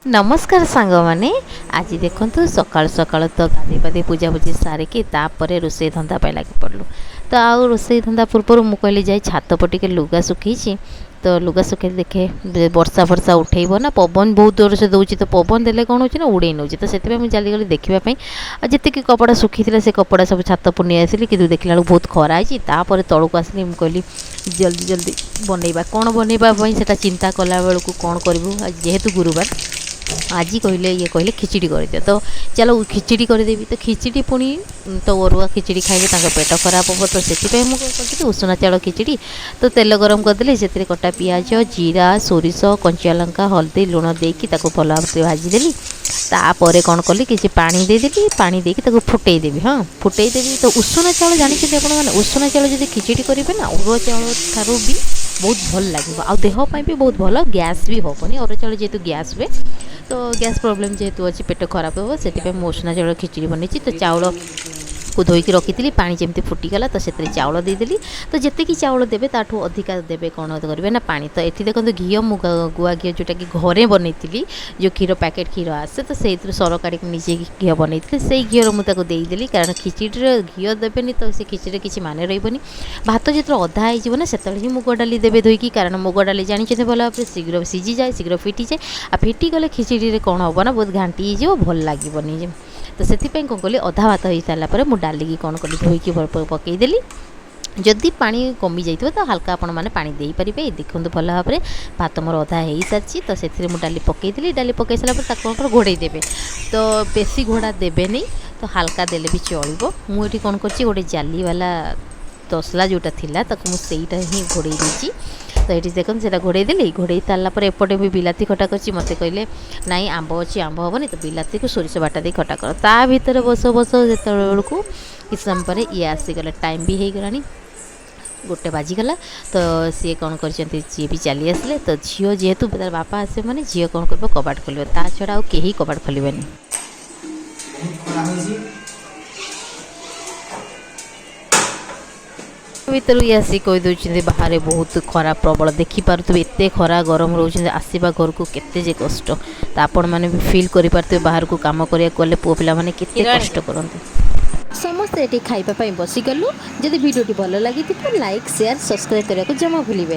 नमस्कार सांग मैंने आज देखु सका सका तो गाधे पाधे पूजा पूजी सारिकी रोसे धंदा पे लगे पड़लु। तो आउ रोसे धंदा पूर्व मुझे जाए छात पर टे लुगा सुखी तो लुगा सुखे देखे वर्षा फर्षा उठेब ना पवन बहुत जोर से दूसरी तो पवन देले कौन हो उड़े नौ तो से चलीगली देखापी जी कपड़ा सुखी से कपड़ा सब छात पर नहीं आसली कि देखला बहुत खरा है तौक आसली कहली जल्दी जल्दी बनइबा कौन बनइबा से चिंता कला बेलू कौन करूँ जेहेतु गुरुवार आज कहले ये कहले खिचड़ी कर दियो तो चलो खिचड़ी करदेवी तो खिचड़ी पुणी तो अरुआ खिचड़ी खाइले पेट खराब हम तो से मुझे उषुना चाउल खिचड़ी तो तेल गरम करदे से कटा पियाज जीरा सोरिष कंचा लंका हल्दी लुण देकी भल भाव भाजीदेली तापर कौन कली कि पानी देदेली पानी देकी फुटेदेवी हाँ फुटेदेवी तो उषुना चाउल जानते आपने उषुना चाउल जब खिचड़ी करेंगे ना अरुआ चाउल ठारू भी बहुत भल लगे आ देहपाई भी बहुत भल गैस भी हेनी अरुआ चाउल जेहेतु गैस हुए तो गैस प्रॉब्लम जेहेतु अच्छी पेट खराब हो से उषुना चाउल खिचड़ी बनी तो चाउल को धोईकी रखी पानी जमी फुटीगला तो से चाउल देदेली तो जितकी चाउल देवे ताठू अधिका देवे कौन करेंगे ना पानी तो ये देखो घी गुआ घी जोटा कि घरे बनई जो क्षीर पैकेट क्षीर आसे तो से सर का निजे घी बनई से घी मुझे देदेली कारण खिचड़ी घी देवेनि तो से खिचड़ी किसी मान रही भात जो अधा हो से ही मुग डाली देवे धोईकी कारण मुग डाली जानते भल भाव शीघ्र सीझी जाए शीघ्र फिटी जाए आ फिटी गले खिचड़ी कौन हम ना बहुत घाटी हो भल लगे तो से कौन कली अधा भात हो सारापर मुझे डाली कौन कली धोईकी पकईदेली जदि पानी कमी जाइए तो हल्का आपण मैंने पानी दे पारे देखो भल भाव में भात मोर अधा हो सारी तो से डाली पकईदेली डाली पकई सारापर घोड़े देवे तो बेसी घोड़ा देवे नहीं तो हल्का देले भी चलो मुझे कौन कर गोटे जाली वाला तसला जोटा थिला ताको मुझे ही घोड़े देती तो ये देखते से घोड़े देली घोड़े सारापर एपटे भी बिलाती खटा कर मत कहले नाई आंब अच्छी आंब हेनी तो बिलाती को सोरिष बाटा दे खटा कर ता भीतर बस बस जो बेलू किस समय पर ये आसीगला टाइम भी हो गलानी गोटे बाजिगला तो सी कौन कर जी भी चली आसले तो झील जेहेतु तार बापा आसे मैंने झील कौन कर कबाट खोल ता छड़ा आ कहीं कबाट खोलेनि भीतर ये आसी कहीदे बाहर बहुत खरा प्रबल देखिपे एत खरा गरम रोच आसवा घर को केते कष्ट तो आपण मैंने भी फिल करें बाहर को कम करा गले पुओ पिला माने केते कष्ट करते समस्ते ये खाइबा बसीगलु जदि वीडियो भल लगी लाइक शेयर सब्सक्राइब करने को जमा भूलिए।